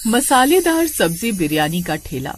मसालेदार सब्जी बिरयानी का ठेला।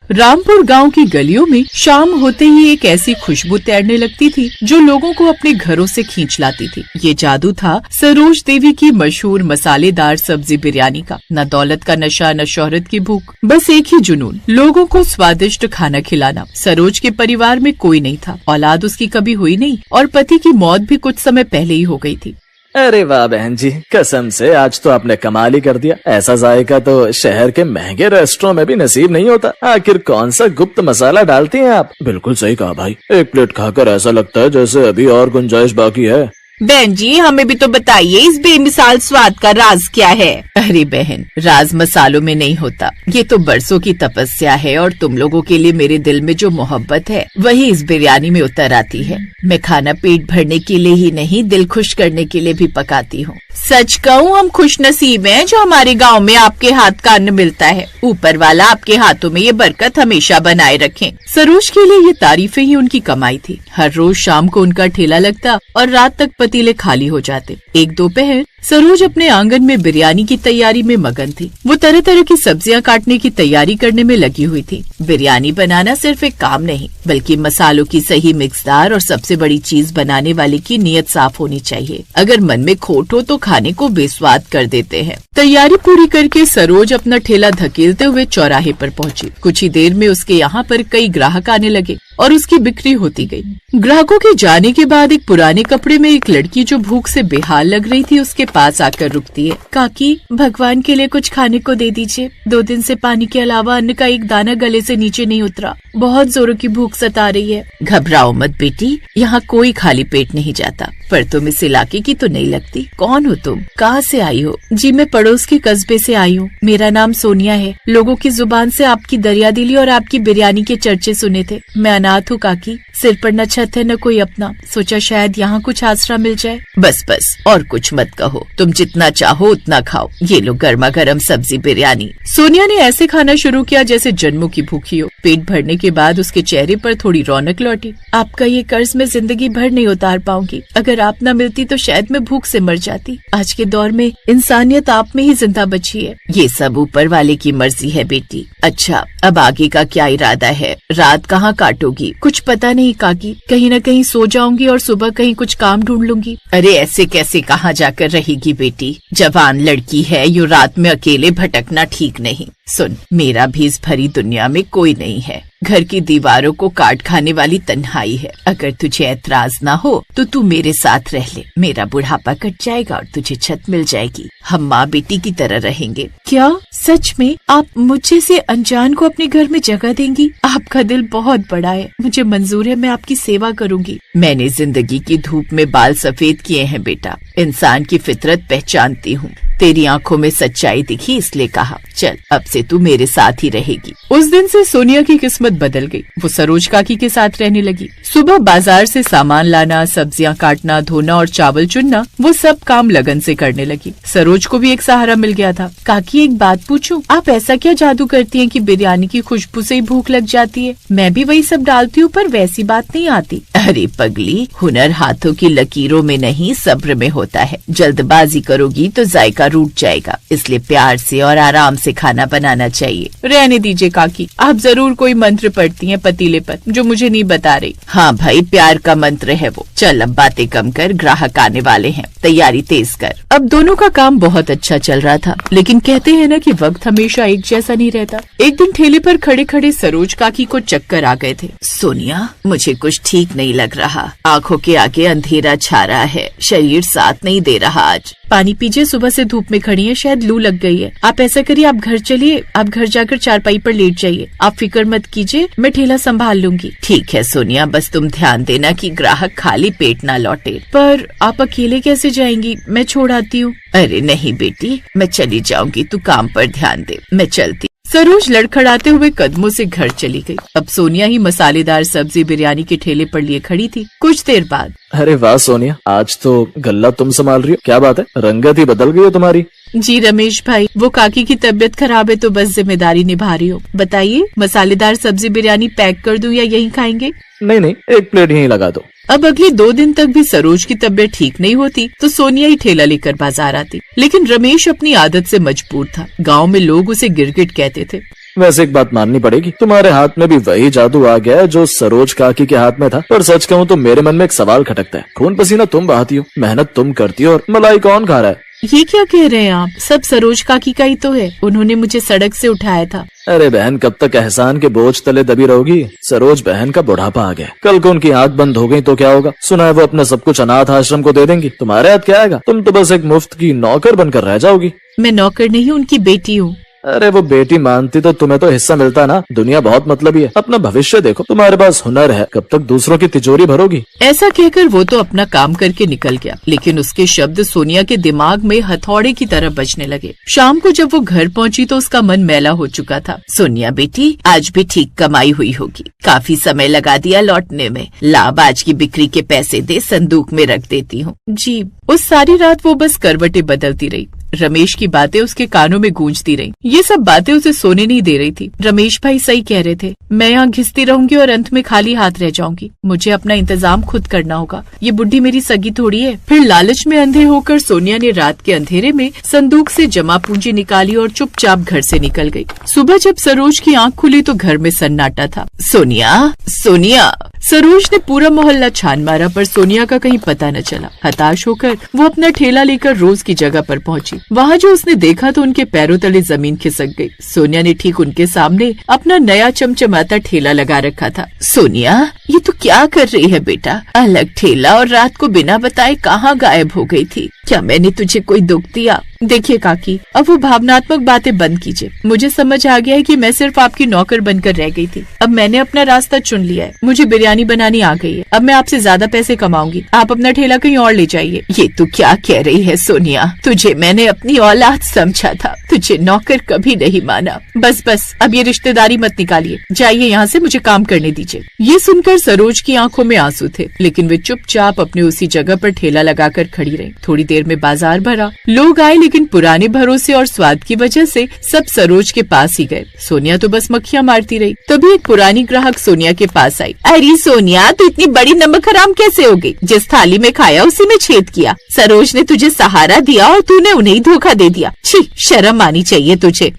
रामपुर गांव की गलियों में शाम होते ही एक ऐसी खुशबू तैरने लगती थी जो लोगों को अपने घरों से खींच लाती थी। ये जादू था सरोज देवी की मशहूर मसालेदार सब्जी बिरयानी का। न दौलत का नशा, न शोहरत की भूख, बस एक ही जुनून, लोगों को स्वादिष्ट खाना खिलाना। सरोज के परिवार में कोई नहीं था, औलाद उसकी कभी हुई नहीं और पति की मौत भी कुछ समय पहले ही हो गई थी। अरे वाह बहन जी, कसम से आज तो आपने कमाल ही कर दिया। ऐसा जायका तो शहर के महंगे रेस्टोरेंट में भी नसीब नहीं होता। आखिर कौन सा गुप्त मसाला डालती हैं आप? बिल्कुल सही कहा भाई, एक प्लेट खाकर ऐसा लगता है जैसे अभी और गुंजाइश बाकी है। बहन जी, हमें भी तो बताइए इस बेमिसाल स्वाद का राज क्या है? अरे बहन, राज मसालों में नहीं होता, ये तो बरसों की तपस्या है और तुम लोगों के लिए मेरे दिल में जो मोहब्बत है वही इस बिरयानी में उतर आती है। मैं खाना पेट भरने के लिए ही नहीं, दिल खुश करने के लिए भी पकाती हूँ। सच कहूँ, हम खुश नसीब हैं जो हमारे गांव में आपके हाथ का अन्न मिलता है। ऊपर वाला आपके हाथों में ये बरकत हमेशा बनाए रखें। सरोज के लिए ये तारीफें ही उनकी कमाई थी। हर रोज शाम को उनका ठेला लगता और रात तक पतीले खाली हो जाते। एक दोपहर सरोज अपने आंगन में बिरयानी की तैयारी में मगन थी। वो तरह तरह की सब्जियां काटने की तैयारी करने में लगी हुई थी। बिरयानी बनाना सिर्फ एक काम नहीं, बल्कि मसालों की सही मिक्सदार और सबसे बड़ी चीज, बनाने वाले की नीयत साफ होनी चाहिए। अगर मन में खोट हो तो खाने को बेस्वाद कर देते हैं। तैयारी पूरी करके सरोज अपना ठेला धकेलते हुए चौराहे पर पहुंची। कुछ ही देर में उसके यहाँ पर कई ग्राहक आने लगे और उसकी बिक्री होती गई। ग्राहकों के जाने के बाद एक पुराने कपड़े में एक लड़की जो भूख से बेहाल लग रही थी उसके पास आकर रुकती है। काकी, भगवान के लिए कुछ खाने को दे दीजिए। 2 दिन से पानी के अलावा अन्न का एक दाना गले से नीचे नहीं उतरा। बहुत जोरों की भूख सता रही है। घबराओ मत बेटी, यहाँ कोई खाली पेट नहीं जाता। पर तुम इस इलाके की तो नहीं लगती। कौन हो तुम? कहाँ से आई हो? जी, मैं पड़ोस के कस्बे से आई हूँ। मेरा नाम सोनिया है। लोगों की जुबान से आपकी दरियादिली और आपकी बिरयानी के चर्चे सुने थे। मैं अनाथ हूँ काकी, सिर पर न छत है न कोई अपना। सोचा शायद यहाँ कुछ आसरा मिल जाए। बस बस, और कुछ मत कहो। तुम जितना चाहो उतना खाओ। ये लो गर्मा गर्म सब्जी बिरयानी। सोनिया ने ऐसे खाना शुरू किया जैसे जन्मों की भूखी हो। पेट भरने के बाद उसके चेहरे पर थोड़ी रौनक लौटी। आपका ये कर्ज मैं जिंदगी भर नहीं उतार पाऊंगी। अगर आप न मिलती तो शायद मैं भूख से मर जाती। आज के दौर में इंसानियत आप में ही जिंदा बची है। ये सब ऊपर वाले की मर्जी है बेटी। अच्छा, अब आगे का क्या इरादा है? रात कहाँ काटोगी? कुछ पता नहीं काकी, कहीं न कहीं सो जाऊंगी और सुबह कहीं कुछ काम ढूंढ लूंगी। अरे ऐसे कैसे कहाँ जाकर रहेगी बेटी? जवान लड़की है, यूँ रात में अकेले भटकना ठीक नहीं। सुन, मेरा भी इस भरी दुनिया में कोई नहीं है। घर की दीवारों को काट खाने वाली तन्हाई है। अगर तुझे ऐतराज ना हो तो तू मेरे साथ रह ले। मेरा बुढ़ापा कट जाएगा और तुझे छत मिल जाएगी। हम माँ बेटी की तरह रहेंगे। क्या सच में आप मुझे से अनजान को अपने घर में जगह देंगी? आपका दिल बहुत बड़ा है, मुझे मंजूर है, मैं आपकी सेवा करूंगी। मैंने जिंदगी की धूप में बाल सफेद किए हैं बेटा। इंसान की फितरत पहचानती हूँ। तेरी आंखों में सच्चाई दिखी इसलिए कहा। चल, अब से तू मेरे साथ ही रहेगी। उस दिन से सोनिया की किस्मत बदल गई। वो सरोज काकी के साथ रहने लगी। सुबह बाजार से सामान लाना, सब्जियां काटना, धोना और चावल चुनना, वो सब काम लगन से करने लगी। सरोज को भी एक सहारा मिल गया था। काकी, एक बात पूछूं? आप ऐसा क्या जादू करती हैं कि बिरयानी की खुशबू से ही भूख लग जाती है? मैं भी वही सब डालती हूँ पर वैसी बात नहीं आती। अरे पगली, हुनर हाथों की लकीरों में नहीं सब्र में होता है। जल्दबाजी करोगी तो जायका रूठ जाएगा, इसलिए प्यार से और आराम से खाना बनाना चाहिए। रहने दीजिए काकी, आप जरूर कोई मंत्र पढ़ती हैं पतीले पर जो मुझे नहीं बता रही। हाँ भाई, प्यार का मंत्र है वो। चल अब बातें कम कर, ग्राहक आने वाले हैं, तैयारी तेज कर। अब दोनों का काम बहुत अच्छा चल रहा था, लेकिन कहते हैं ना कि वक्त हमेशा एक जैसा नहीं रहता। एक दिन ठेले पर खड़े खड़े सरोज काकी को चक्कर आ गए थे। सोनिया, मुझे कुछ ठीक नहीं लग रहा। आंखों के आगे अंधेरा छा रहा है, शरीर साथ नहीं दे रहा आज। पानी पीजिए, सुबह से धूप में खड़ी हैं, शायद लू लग गई है। आप ऐसा करिए, आप घर चलिए, आप घर जाकर चारपाई पर लेट जाइए। आप फिक्र मत कीजिए, मैं ठेला संभाल लूंगी। ठीक है सोनिया, बस तुम ध्यान देना कि ग्राहक खाली पेट ना लौटे। पर आप अकेले कैसे जाएंगी? मैं छोड़ आती हूँ। अरे नहीं बेटी, मैं चली जाऊंगी, तू काम पर ध्यान दे, मैं चलती। सरोज लड़खड़ाते हुए कदमों से घर चली गई। अब सोनिया ही मसालेदार सब्जी बिरयानी के ठेले पर लिए खड़ी थी। कुछ देर बाद, अरे वाह सोनिया, आज तो गल्ला तुम संभाल रही हो। क्या बात है, रंगत ही बदल गई है तुम्हारी। जी रमेश भाई, वो काकी की तबीयत खराब है तो बस जिम्मेदारी निभा रही हो। बताइए, मसालेदार सब्जी बिरयानी पैक कर दूं या यहीं खाएंगे? नहीं नहीं, एक प्लेट यहीं लगा दो। अब अगले 2 दिन तक भी सरोज की तबीयत ठीक नहीं होती तो सोनिया ही ठेला लेकर बाजार आती, लेकिन रमेश अपनी आदत से मजबूर था। गांव में लोग उसे गिरगिट कहते थे। वैसे एक बात माननी पड़ेगी, तुम्हारे हाथ में भी वही जादू आ गया है जो सरोज काकी के हाथ में था। पर सच कहूँ तो मेरे मन में एक सवाल खटकता है, खून पसीना तुम बहाती हो, मेहनत तुम करती हो, और मलाई कौन खा रहा है? ये क्या कह रहे हैं आप? सब सरोज काकी का ही तो है, उन्होंने मुझे सड़क से उठाया था। अरे बहन, कब तक एहसान के बोझ तले दबी रहोगी? सरोज बहन का बुढ़ापा आ गया, कल को उनकी आंख बंद हो गई तो क्या होगा? सुना है वो अपना सब कुछ अनाथ आश्रम को दे देंगी, तुम्हारे हाथ क्या आएगा? तुम तो बस एक मुफ्त की नौकर बनकर रह जाओगी। मैं नौकर नहीं, उनकी बेटी हूँ। अरे वो बेटी मानती तो तुम्हें तो हिस्सा मिलता ना। दुनिया बहुत मतलबी है, अपना भविष्य देखो, तुम्हारे पास हुनर है, कब तक दूसरों की तिजोरी भरोगी? ऐसा कहकर वो तो अपना काम करके निकल गया, लेकिन उसके शब्द सोनिया के दिमाग में हथौड़े की तरह बजने लगे। शाम को जब वो घर पहुंची तो उसका मन मैला हो चुका था। सोनिया बेटी, आज भी ठीक कमाई हुई होगी, काफी समय लगा दिया लौटने में। लाभ आज की बिक्री के पैसे दे, संदूक में रख देती हूँ। जी। उस सारी रात वो बस करवटें बदलती रही। रमेश की बातें उसके कानों में गूंजती रहीं। ये सब बातें उसे सोने नहीं दे रही थी। रमेश भाई सही कह रहे थे, मैं यहाँ घिसती रहूंगी और अंत में खाली हाथ रह जाऊंगी। मुझे अपना इंतजाम खुद करना होगा, ये बुढ़ी मेरी सगी थोड़ी है। फिर लालच में अंधे होकर सोनिया ने रात के अंधेरे में संदूक से जमा पूंजी निकाली और चुपचाप घर से निकल गई। सुबह जब सरोज की आंख खुली तो घर में सन्नाटा था। सोनिया, सोनिया। सरोज ने पूरा मोहल्ला छान मारा पर सोनिया का कहीं पता न चला। हताश होकर वो अपना ठेला लेकर रोज की जगह पर पहुंची। वहाँ जो उसने देखा तो उनके पैरों तले जमीन खिसक गई। सोनिया ने ठीक उनके सामने अपना नया चमचमाता ठेला लगा रखा था। सोनिया, ये तू क्या कर रही है बेटा? अलग ठेला और रात को बिना बताए कहाँ गायब हो गई थी? क्या मैंने तुझे कोई दुख दिया? देखिए काकी, अब वो भावनात्मक बातें बंद कीजिए। मुझे समझ आ गया है कि मैं सिर्फ आपकी नौकर बनकर रह गई थी। अब मैंने अपना रास्ता चुन लिया है। मुझे बिरयानी बनानी आ गई है। अब मैं आपसे ज्यादा पैसे कमाऊंगी। आप अपना ठेला कहीं और ले जाइए। ये तू क्या कह रही है सोनिया? तुझे मैंने अपनी औलाद समझा था, तुझे नौकर कभी नहीं माना। बस बस, अब ये रिश्तेदारी मत निकालिए। जाइए यहाँ से, मुझे काम करने दीजिए। ये सुनकर सरोज की आंखों में आंसू थे, लेकिन वे चुपचाप अपने उसी जगह पर ठेला लगाकर खड़ी रही। थोड़ी देर में बाजार भरा, लोग आए, लेकिन पुराने भरोसे और स्वाद की वजह से सब सरोज के पास ही गए। सोनिया तो बस मक्खियां मारती रही। तभी एक पुरानी ग्राहक सोनिया के पास आई। अरे सोनिया, तू इतनी बड़ी नमक हराम कैसे हो गई? जिस थाली में खाया उसी में छेद किया। सरोज ने तुझे सहारा दिया और तूने उन्हें धोखा दे दिया। छी, शर्म आनी चाहिए तुझे।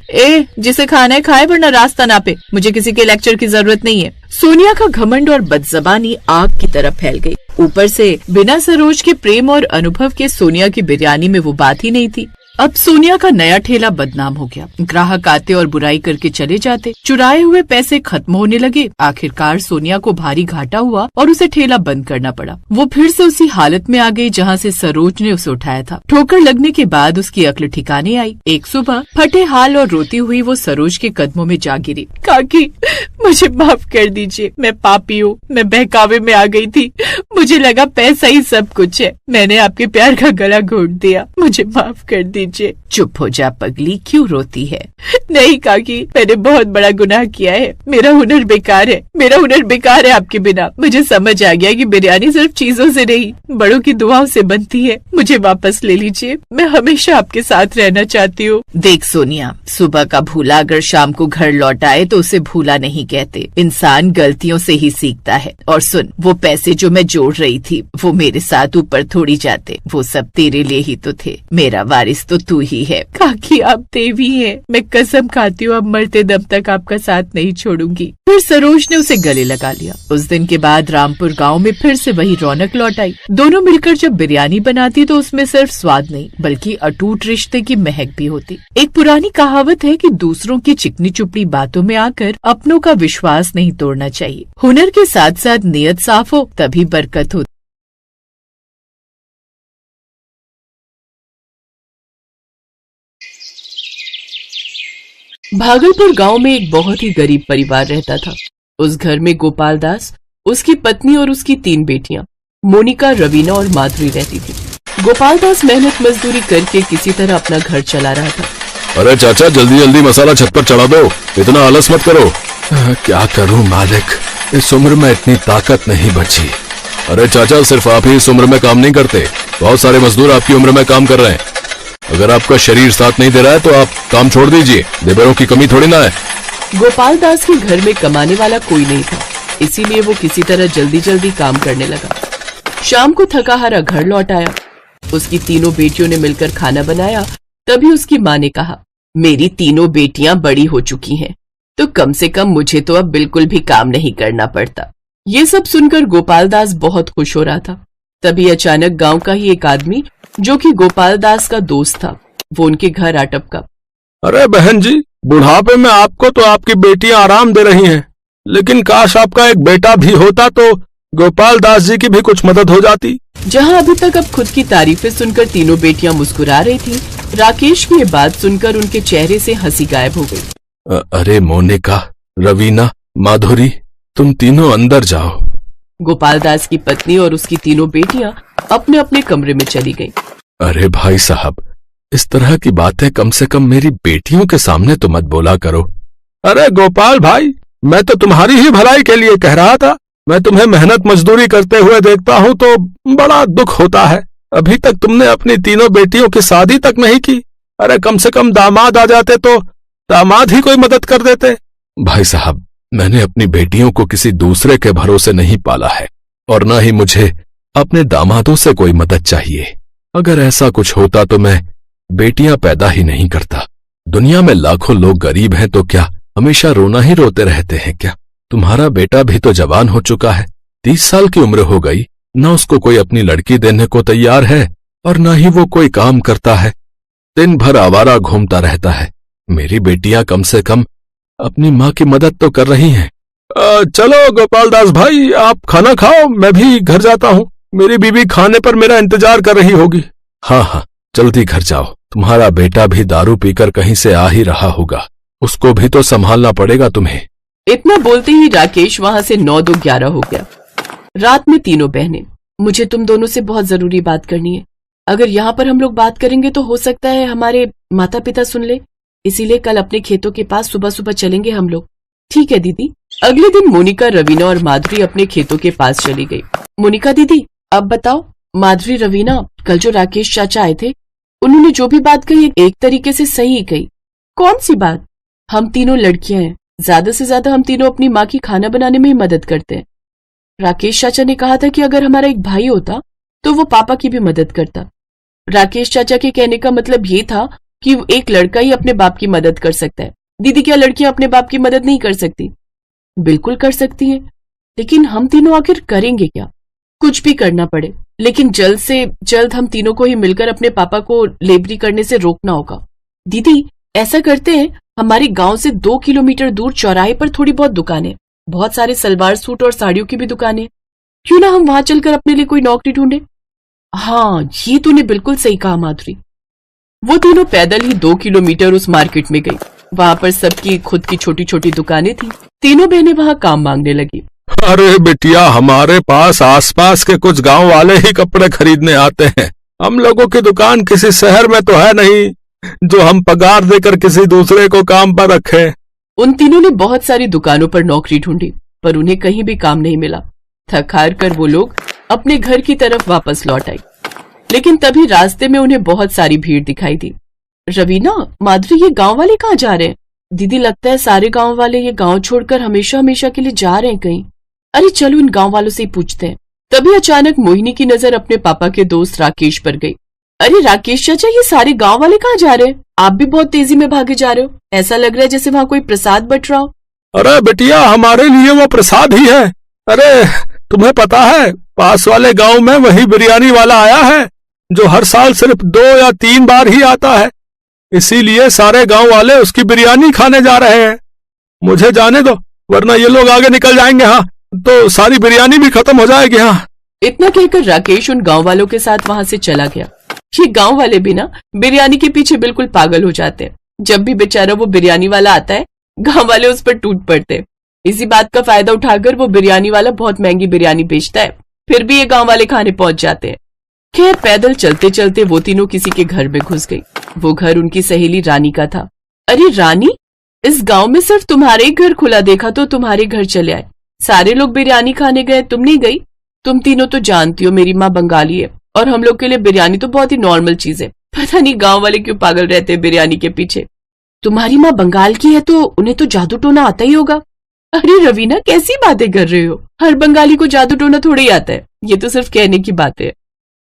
जिसे खाना है खाए, वरना रास्ता नापे। मुझे किसी के लेक्चर की जरूरत नहीं है। सोनिया का घमंड और बदजबानी आग की तरह फैल गई। ऊपर से बिना सरोज के प्रेम और अनुभव के सोनिया की बिरयानी में वो बात ही नहीं थी। अब सोनिया का नया ठेला बदनाम हो गया। ग्राहक आते और बुराई करके चले जाते। चुराए हुए पैसे खत्म होने लगे। आखिरकार सोनिया को भारी घाटा हुआ और उसे ठेला बंद करना पड़ा। वो फिर से उसी हालत में आ गई जहाँ से सरोज ने उसे उठाया था। ठोकर लगने के बाद उसकी अक्ल ठिकाने आई। एक सुबह फटे हाल और रोती हुई वो सरोज के कदमों में जा गिरी। काकी, मुझे माफ कर दीजिए, मैं पापी हूँ। मैं बहकावे में आ गई थी। मुझे लगा पैसा ही सब कुछ है। मैंने आपके प्यार का गला घोट दिया। मुझे माफ कर दीजिए। चुप हो जा पगली, क्यों रोती है? नहीं काकी, मैंने बहुत बड़ा गुनाह किया है। मेरा हुनर बेकार है। मेरा हुनर बेकार है आपके बिना। मुझे समझ आ गया कि बिरयानी सिर्फ चीजों से नहीं, बड़ों की दुआओं से बनती है। मुझे वापस ले लीजिए। मैं हमेशा आपके साथ रहना चाहती हूँ। देख सोनिया, सुबह का भूला अगर शाम को घर लौट आए तो उसे भूला नहीं कहते। इंसान गलतियों से ही सीखता है। और सुन, वो पैसे जो मैं जोड़ रही थी वो मेरे साथ ऊपर थोड़ी जाते। वो सब तेरे लिए ही तो थे। मेरा वारिस तो तू ही है। काकी, आप देवी हैं। मैं कसम खाती हूँ अब मरते दम तक आपका साथ नहीं छोड़ूंगी। फिर सरोज ने उसे गले लगा लिया। उस दिन के बाद रामपुर गांव में फिर से वही रौनक लौट आई। दोनों मिलकर जब बिरयानी बनाती तो उसमें सिर्फ स्वाद नहीं बल्कि अटूट रिश्ते की महक भी होती। एक पुरानी कहावत है कि दूसरों की चिकनी चुपड़ी बातों में आकर अपनों का विश्वास नहीं तोड़ना चाहिए। हुनर के साथ साथ नियत साफ हो तभी बरकत होती। भागलपुर गांव में एक बहुत ही गरीब परिवार रहता था। उस घर में गोपाल दास, उसकी पत्नी और उसकी 3 बेटियां मोनिका, रवीना और माधुरी रहती थी। गोपाल दास मेहनत मजदूरी करके किसी तरह अपना घर चला रहा था। अरे चाचा, जल्दी जल्दी मसाला छत पर चढ़ा दो, इतना आलस मत करो। क्या करूं मालिक, इस उम्र में इतनी ताकत नहीं बची। अरे चाचा, सिर्फ आप ही इस उम्र में काम नहीं करते, बहुत सारे मजदूर आपकी उम्र में काम कर रहे हैं। अगर आपका शरीर साथ नहीं दे रहा है तो आप काम छोड़ दीजिए, लेबरों की कमी थोड़ी ना है। गोपाल दास के घर में कमाने वाला कोई नहीं था, इसीलिए वो किसी तरह जल्दी जल्दी काम करने लगा। शाम को थका हारा घर लौट आया। उसकी तीनों बेटियों ने मिलकर खाना बनाया। तभी उसकी माँ ने कहा, मेरी तीनों बेटियां बड़ी हो चुकी हैं, तो कम से कम मुझे तो अब बिल्कुल भी काम नहीं करना पड़ता। ये सब सुनकर गोपाल दास बहुत खुश हो रहा था। तभी अचानक गांव का ही एक आदमी, जो कि गोपाल दास का दोस्त था, वो उनके घर आ टपका। अरे बहन जी, बुढ़ापे में आपको तो आपकी बेटियां आराम दे रही हैं, लेकिन काश आपका एक बेटा भी होता तो गोपाल दास जी की भी कुछ मदद हो जाती। जहां अभी तक अब खुद की तारीफें सुनकर तीनों बेटियां मुस्कुरा रही थी, राकेश की ये बात सुनकर उनके चेहरे से हंसी गायब हो गई। अरे मोनिका, रवीना, माधुरी, तुम तीनों अंदर जाओ। गोपाल दास की पत्नी और उसकी तीनों बेटियां अपने अपने कमरे में चली गईं। अरे भाई साहब, इस तरह की बातें कम से कम मेरी बेटियों के सामने तो मत बोला करो। अरे गोपाल भाई, मैं तो तुम्हारी ही भलाई के लिए कह रहा था। मैं तुम्हें मेहनत मजदूरी करते हुए देखता हूँ तो बड़ा दुख होता है। अभी तक तुमने अपनी तीनों बेटियों की शादी तक नहीं की। अरे कम से कम दामाद आ जाते तो दामाद ही कोई मदद कर देते। भाई साहब, मैंने अपनी बेटियों को किसी दूसरे के भरोसे नहीं पाला है, और न ही मुझे अपने दामादों से कोई मदद चाहिए। अगर ऐसा कुछ होता तो मैं बेटियां पैदा ही नहीं करता। दुनिया में लाखों लोग गरीब हैं तो क्या हमेशा रोना ही रोते रहते हैं क्या? तुम्हारा बेटा भी तो जवान हो चुका है, 30 साल की उम्र हो गई, न उसको कोई अपनी लड़की देने को तैयार है और न ही वो कोई काम करता है। दिन भर आवारा घूमता रहता है। मेरी बेटियां कम से कम अपनी माँ की मदद तो कर रही हैं। चलो गोपाल दास भाई, आप खाना खाओ, मैं भी घर जाता हूँ। मेरी बीवी खाने पर मेरा इंतजार कर रही होगी। हाँ हाँ, जल्दी घर जाओ। तुम्हारा बेटा भी दारू पीकर कहीं से आ ही रहा होगा, उसको भी तो संभालना पड़ेगा तुम्हें। इतना बोलते ही राकेश वहां से 9-2-11 हो गया। रात में तीनों बहनें, मुझे तुम दोनों से बहुत जरूरी बात करनी है। अगर यहाँ पर हम लोग बात करेंगे तो हो सकता है हमारे माता पिता सुन ले, इसीलिए कल अपने खेतों के पास सुबह सुबह चलेंगे हम लोग। ठीक है दीदी। अगले दिन मोनिका, रवीना और माधुरी अपने खेतों के पास चली गई। मोनिका दीदी, अब बताओ। माधुरी, रवीना, कल जो राकेश चाचा आए थे, उन्होंने जो भी बात कही एक तरीके से सही ही कही। कौन सी बात? हम तीनों लड़कियां हैं, ज्यादा से ज्यादा हम तीनों अपनी माँ की खाना बनाने में ही मदद करते हैं। राकेश चाचा ने कहा था कि अगर हमारा एक भाई होता तो वो पापा की भी मदद करता। राकेश चाचा के कहने का मतलब ये था कि एक लड़का ही अपने बाप की मदद कर सकता है। दीदी, क्या लड़कियां अपने बाप की मदद नहीं कर सकती? बिल्कुल कर सकती हैं, लेकिन हम तीनों आखिर करेंगे क्या? कुछ भी करना पड़े, लेकिन जल्द से जल्द हम तीनों को ही मिलकर अपने पापा को लेबरी करने से रोकना होगा। दीदी, ऐसा करते हैं, हमारे गांव से 2 किलोमीटर दूर चौराहे पर थोड़ी बहुत दुकानें, बहुत सारे सलवार सूट और साड़ियों की भी दुकानें, क्यों ना हम वहां चलकर अपने लिए कोई नौकरी ढूंढे? हाँ, ये तूने बिल्कुल सही कहा माधुरी। वो तीनों पैदल ही 2 किलोमीटर उस मार्केट में गई। वहां पर सबकी खुद की छोटी छोटी दुकानें थी। तीनों बहनें वहां काम मांगने लगी। अरे बिटिया, हमारे पास आसपास के कुछ गांव वाले ही कपड़े खरीदने आते हैं। हम लोगों की दुकान किसी शहर में तो है नहीं जो हम पगार देकर किसी दूसरे को काम पर रखें। उन तीनों ने बहुत सारी दुकानों पर नौकरी ढूंढी, पर उन्हें कहीं भी काम नहीं मिला। थक हार कर वो लोग अपने घर की तरफ वापस लौट आई, लेकिन तभी रास्ते में उन्हें बहुत सारी भीड़ दिखाई दी। रवीना, माधुरी, ये गांव वाले कहाँ जा रहे हैं? दीदी, लगता है सारे गांव वाले ये गांव छोड़कर हमेशा हमेशा के लिए जा रहे हैं कहीं। अरे चलो इन गांव वालों से ही पूछते हैं। तभी अचानक मोहिनी की नजर अपने पापा के दोस्त राकेश पर गई। अरे राकेश चाचा, ये सारे गांव वाले कहाँ जा रहे हैं? आप भी बहुत तेजी में भागे जा रहे हो, ऐसा लग रहा है जैसे वहाँ कोई प्रसाद बट रहा हो। अरे बेटिया, हमारे लिए वो प्रसाद ही है। अरे तुम्हें पता है, पास वाले गांव में वही बिरयानी वाला आया है जो हर साल सिर्फ 2 या 3 बार ही आता है, इसीलिए सारे गांव वाले उसकी बिरयानी खाने जा रहे हैं। मुझे जाने दो, वरना ये लोग आगे निकल जाएंगे, हाँ तो सारी बिरयानी भी खत्म हो जाएगी। हाँ। इतना कहकर राकेश उन गांव वालों के साथ वहां से चला गया। ये गांव वाले भी ना बिरयानी के पीछे बिल्कुल पागल हो जाते हैं। जब भी बेचारा वो बिरयानी वाला आता है, गांव वाले उस पर टूट पड़ते हैं। इसी बात का फायदा उठाकर वो बिरयानी वाला बहुत महंगी बिरयानी बेचता है, फिर भी ये गांव वाले खाने पहुंच जाते हैं। खैर, पैदल चलते चलते वो तीनों किसी के घर में घुस गई। वो घर उनकी सहेली रानी का था। अरे रानी, इस गांव में सिर्फ तुम्हारे घर खुला देखा तो तुम्हारे घर चले आए। सारे लोग बिरयानी खाने गए, तुम नहीं गई? तुम तीनों तो जानती हो मेरी माँ बंगाली है और हम लोग के लिए बिरयानी तो बहुत ही नॉर्मल चीज है। पता नहीं गांव वाले क्यों पागल रहते हैं बिरयानी के पीछे। तुम्हारी माँ बंगाल की है तो उन्हें तो जादू टोना आता ही होगा। अरे रवीना, कैसी बातें कर रहे हो? हर बंगाली को जादू टोना थोड़ी ही आता है, ये तो सिर्फ कहने की बात है।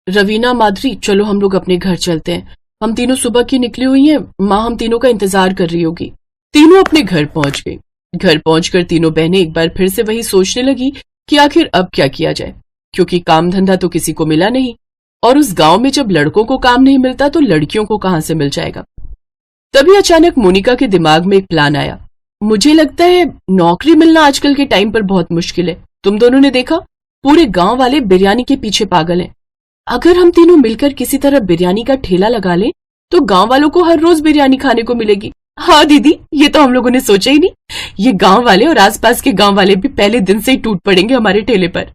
रवीना, माधुरी, चलो हम लोग अपने घर चलते हैं। हम तीनों सुबह की निकली हुई हैं, माँ हम तीनों का इंतजार कर रही होगी। तीनों अपने घर पहुंच गई। घर पहुंचकर तीनों बहनें एक बार फिर से वही सोचने लगी कि आखिर अब क्या किया जाए, क्योंकि काम धंधा तो किसी को मिला नहीं, और उस गांव में जब लड़कों को काम नहीं मिलता तो लड़कियों को कहां से मिल जाएगा। तभी अचानक मोनिका के दिमाग में एक प्लान आया। मुझे लगता है नौकरी मिलना आजकल के टाइम पर बहुत मुश्किल है। तुम दोनों ने देखा, पूरे गांव वाले बिरयानी के पीछे पागल हैं। अगर हम तीनों मिलकर किसी तरह बिरयानी का ठेला लगा लें तो गांव वालों को हर रोज बिरयानी खाने को मिलेगी। हाँ दीदी, ये तो हम लोगों ने सोचा ही नहीं। ये गांव वाले और आसपास के गांव वाले भी पहले दिन से ही टूट पड़ेंगे हमारे ठेले पर।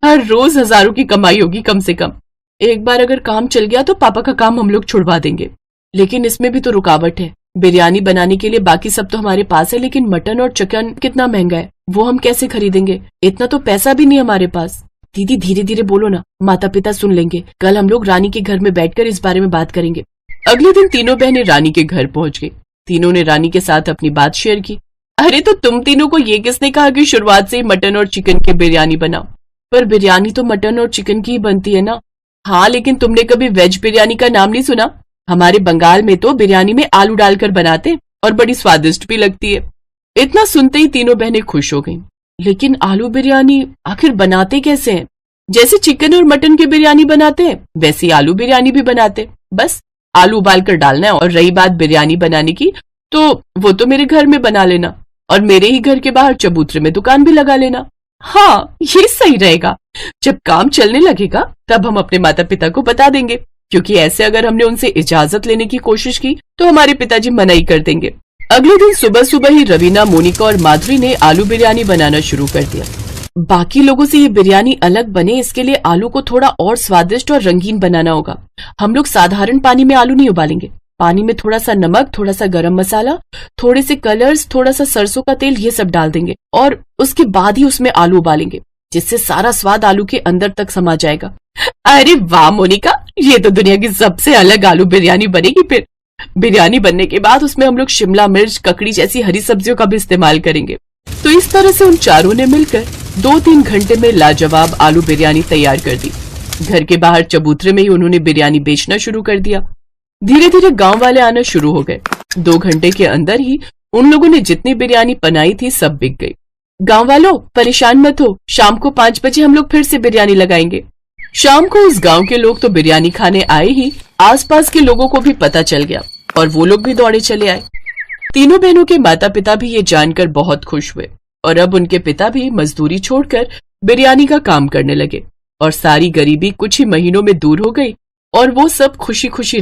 हर रोज हजारों की कमाई होगी कम से कम। एक बार अगर काम चल गया तो पापा का काम हम लोग छुड़वा देंगे। लेकिन इसमें भी तो रुकावट है। बिरयानी बनाने के लिए बाकी सब तो हमारे पास है, लेकिन मटन और चिकन कितना महंगा है, वो हम कैसे खरीदेंगे? इतना तो पैसा भी नहीं हमारे पास। दीदी धीरे धीरे बोलो ना, माता पिता सुन लेंगे। कल हम लोग रानी के घर में बैठकर इस बारे में बात करेंगे। अगले दिन तीनों बहनें रानी के घर पहुंच गई। तीनों ने रानी के साथ अपनी बात शेयर की। अरे तो तुम तीनों को ये किसने कहा कि शुरुआत से ही मटन और चिकन की बिरयानी बनाओ? पर बिरयानी तो मटन और चिकन की ही बनती है ना। हाँ, लेकिन तुमने कभी वेज बिरयानी का नाम नहीं सुना? हमारे बंगाल में तो बिरयानी में आलू डालकर बनाते और बड़ी स्वादिष्ट भी लगती है। इतना सुनते ही तीनों बहनें खुश हो गईं। लेकिन आलू बिरयानी आखिर बनाते कैसे हैं? जैसे चिकन और मटन की बिरयानी बनाते हैं वैसे आलू बिरयानी भी बनाते। बस आलू उबाल कर डालना है। और रही बात बिरयानी बनाने की, तो वो तो मेरे घर में बना लेना और मेरे ही घर के बाहर चबूतरे में दुकान भी लगा लेना। हाँ, ये सही रहेगा। जब काम चलने लगेगा तब हम अपने माता पिता को बता देंगे, क्योंकि ऐसे अगर हमने उनसे इजाजत लेने की कोशिश की तो हमारे पिताजी मना ही कर देंगे। अगले दिन सुबह सुबह ही रवीना, मोनिका और माधुरी ने आलू बिरयानी बनाना शुरू कर दिया। बाकी लोगों से ये बिरयानी अलग बने, इसके लिए आलू को थोड़ा और स्वादिष्ट और रंगीन बनाना होगा। हम लोग साधारण पानी में आलू नहीं उबालेंगे। पानी में थोड़ा सा नमक, थोड़ा सा गरम मसाला, थोड़े से कलर्स, थोड़ा सा सरसों का तेल, ये सब डाल देंगे और उसके बाद ही उसमें आलू उबालेंगे, जिससे सारा स्वाद आलू के अंदर तक समा जाएगा। अरे वाह मोनिका, ये तो दुनिया की सबसे अलग आलू बिरयानी बनेगी। फिर बिरयानी बनने के बाद उसमें हम लोग शिमला मिर्च, ककड़ी जैसी हरी सब्जियों का भी इस्तेमाल करेंगे। तो इस तरह से उन चारों ने मिलकर 2-3 घंटे में लाजवाब आलू बिरयानी तैयार कर दी। घर के बाहर चबूतरे में ही उन्होंने बिरयानी बेचना शुरू कर दिया। धीरे धीरे गांव वाले आना शुरू हो गए। 2 घंटे के अंदर ही उन लोगों ने जितनी बिरयानी बनाई थी सब बिक गई। गांव वालों, परेशान मत हो, शाम को 5 बजे हम लोग फिर से बिरयानी लगाएंगे। शाम को उस गांव के लोग तो बिरयानी खाने आए ही, आसपास के लोगों को भी पता चल गया और वो लोग भी दौड़े चले आए। तीनों बहनों के माता पिता भी ये जानकर बहुत खुश हुए और अब उनके पिता भी मजदूरी छोड़कर बिरयानी का काम करने लगे और सारी गरीबी कुछ ही महीनों में दूर हो गई और वो सब खुशी खुशी